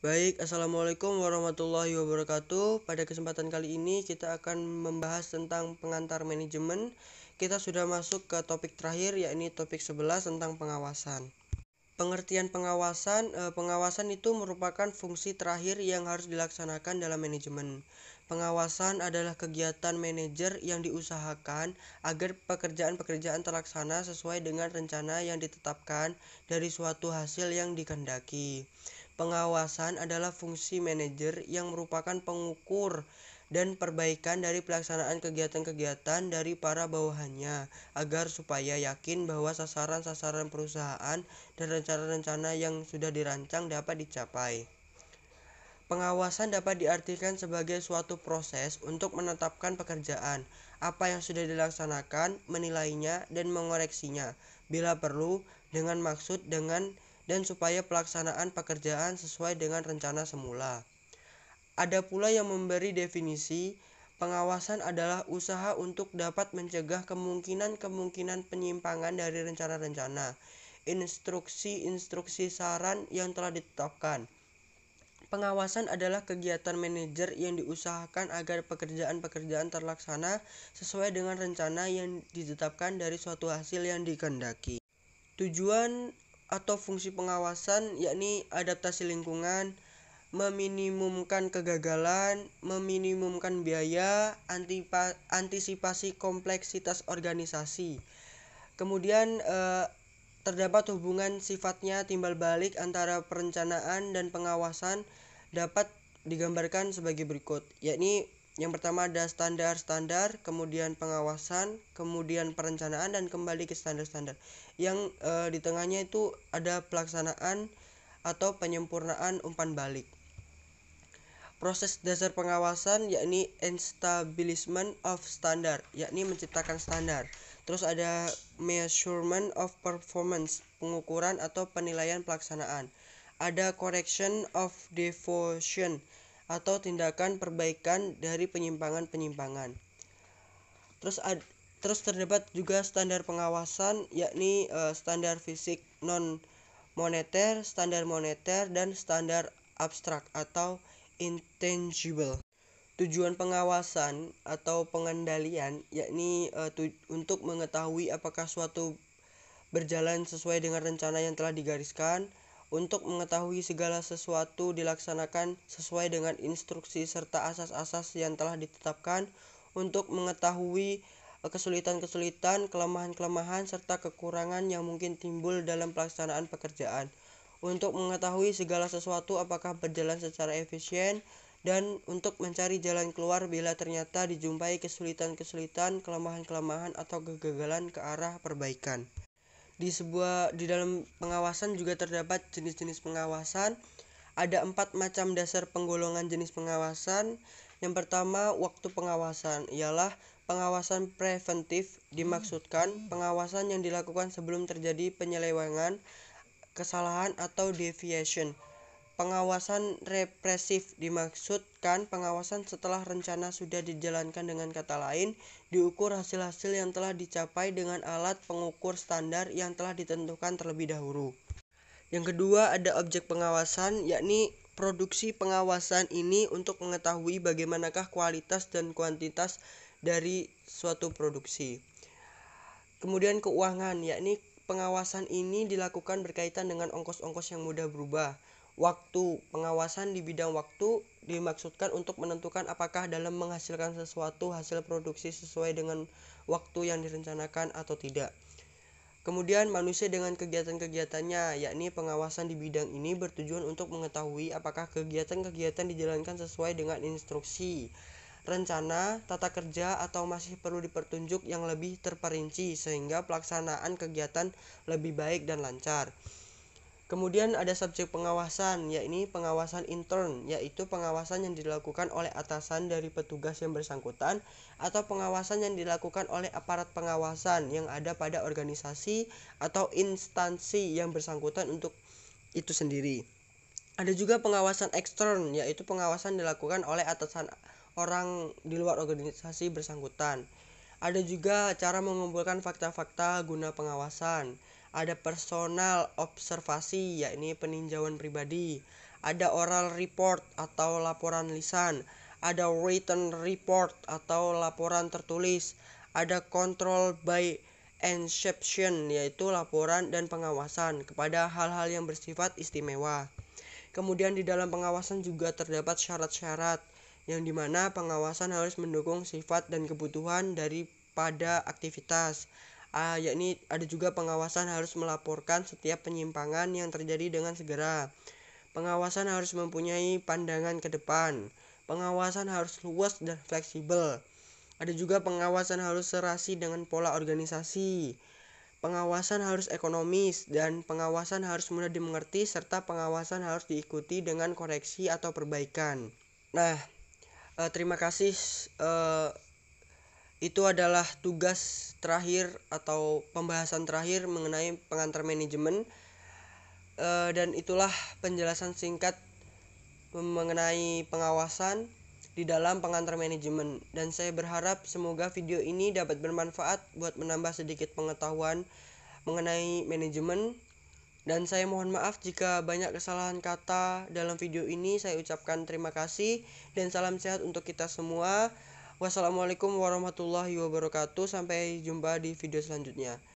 Baik, Assalamualaikum warahmatullahi wabarakatuh. Pada kesempatan kali ini kita akan membahas tentang pengantar manajemen. Kita sudah masuk ke topik terakhir, yakni topik 11 tentang pengawasan. Pengertian pengawasan, pengawasan itu merupakan fungsi terakhir yang harus dilaksanakan dalam manajemen. Pengawasan adalah kegiatan manajer yang diusahakan agar pekerjaan-pekerjaan terlaksana sesuai dengan rencana yang ditetapkan dari suatu hasil yang dikehendaki. Pengawasan adalah fungsi manajer yang merupakan pengukur dan perbaikan dari pelaksanaan kegiatan-kegiatan dari para bawahannya agar supaya yakin bahwa sasaran-sasaran perusahaan dan rencana-rencana yang sudah dirancang dapat dicapai. Pengawasan dapat diartikan sebagai suatu proses untuk menetapkan pekerjaan, apa yang sudah dilaksanakan, menilainya, dan mengoreksinya, bila perlu, dengan maksud dan supaya pelaksanaan pekerjaan sesuai dengan rencana semula. Ada pula yang memberi definisi, pengawasan adalah usaha untuk dapat mencegah kemungkinan-kemungkinan penyimpangan dari rencana-rencana, instruksi-instruksi saran yang telah ditetapkan. Pengawasan adalah kegiatan manajer yang diusahakan agar pekerjaan-pekerjaan terlaksana sesuai dengan rencana yang ditetapkan dari suatu hasil yang dikehendaki. Tujuan atau fungsi pengawasan yakni adaptasi lingkungan, meminimumkan kegagalan, meminimumkan biaya, antisipasi kompleksitas organisasi. Kemudian terdapat hubungan sifatnya timbal balik antara perencanaan dan pengawasan dapat digambarkan sebagai berikut, yakni yang pertama ada standar-standar, kemudian pengawasan, kemudian perencanaan, dan kembali ke standar-standar. Yang di tengahnya itu ada pelaksanaan atau penyempurnaan umpan balik. Proses dasar pengawasan yakni establishment of standard, yakni menciptakan standar. Terus ada measurement of performance, pengukuran atau penilaian pelaksanaan. Ada correction of deviation, atau tindakan perbaikan dari penyimpangan-penyimpangan. Terus terdapat juga standar pengawasan yakni standar fisik non moneter, standar moneter, dan standar abstrak atau intangible. Tujuan pengawasan atau pengendalian yakni untuk mengetahui apakah suatu berjalan sesuai dengan rencana yang telah digariskan, untuk mengetahui segala sesuatu dilaksanakan sesuai dengan instruksi serta asas-asas yang telah ditetapkan, untuk mengetahui kesulitan-kesulitan, kelemahan-kelemahan, serta kekurangan yang mungkin timbul dalam pelaksanaan pekerjaan, untuk mengetahui segala sesuatu apakah berjalan secara efisien, dan untuk mencari jalan keluar bila ternyata dijumpai kesulitan-kesulitan, kelemahan-kelemahan, atau kegagalan ke arah perbaikan. Di dalam pengawasan juga terdapat jenis-jenis pengawasan. Ada 4 macam dasar penggolongan jenis pengawasan. Yang pertama, waktu pengawasan ialah pengawasan preventif, dimaksudkan pengawasan yang dilakukan sebelum terjadi penyelewengan, kesalahan, atau deviation. Pengawasan represif dimaksudkan pengawasan setelah rencana sudah dijalankan, dengan kata lain, diukur hasil-hasil yang telah dicapai dengan alat pengukur standar yang telah ditentukan terlebih dahulu. Yang kedua ada objek pengawasan, yakni produksi pengawasan ini untuk mengetahui bagaimanakah kualitas dan kuantitas dari suatu produksi. Kemudian keuangan, yakni pengawasan ini dilakukan berkaitan dengan ongkos-ongkos yang mudah berubah. Waktu, pengawasan di bidang waktu dimaksudkan untuk menentukan apakah dalam menghasilkan sesuatu hasil produksi sesuai dengan waktu yang direncanakan atau tidak. Kemudian manusia dengan kegiatan-kegiatannya, yakni pengawasan di bidang ini bertujuan untuk mengetahui apakah kegiatan-kegiatan dijalankan sesuai dengan instruksi, rencana, tata kerja, atau masih perlu dipertunjuk yang lebih terperinci sehingga pelaksanaan kegiatan lebih baik dan lancar. Kemudian ada subjek pengawasan, yakni pengawasan intern, yaitu pengawasan yang dilakukan oleh atasan dari petugas yang bersangkutan, atau pengawasan yang dilakukan oleh aparat pengawasan yang ada pada organisasi atau instansi yang bersangkutan untuk itu sendiri. Ada juga pengawasan ekstern, yaitu pengawasan dilakukan oleh atasan orang di luar organisasi bersangkutan. Ada juga cara mengumpulkan fakta-fakta guna pengawasan. Ada personal observasi, yakni peninjauan pribadi. ada oral report atau laporan lisan, ada written report atau laporan tertulis, ada control by exception yaitu laporan dan pengawasan kepada hal-hal yang bersifat istimewa. Kemudian di dalam pengawasan juga terdapat syarat-syarat yang dimana pengawasan harus mendukung sifat dan kebutuhan daripada aktivitas. Yakni ada juga pengawasan harus melaporkan setiap penyimpangan yang terjadi dengan segera. Pengawasan harus mempunyai pandangan ke depan. Pengawasan harus luas dan fleksibel. Ada juga pengawasan harus serasi dengan pola organisasi. Pengawasan harus ekonomis dan pengawasan harus mudah dimengerti serta pengawasan harus diikuti dengan koreksi atau perbaikan. Nah, terima kasih. Itu adalah tugas terakhir atau pembahasan terakhir mengenai pengantar manajemen, dan itulah penjelasan singkat mengenai pengawasan di dalam pengantar manajemen, dan saya berharap semoga video ini dapat bermanfaat buat menambah sedikit pengetahuan mengenai manajemen, dan saya mohon maaf jika banyak kesalahan kata dalam video ini. Saya ucapkan terima kasih dan salam sehat untuk kita semua. Wassalamualaikum warahmatullahi wabarakatuh. Sampai jumpa di video selanjutnya.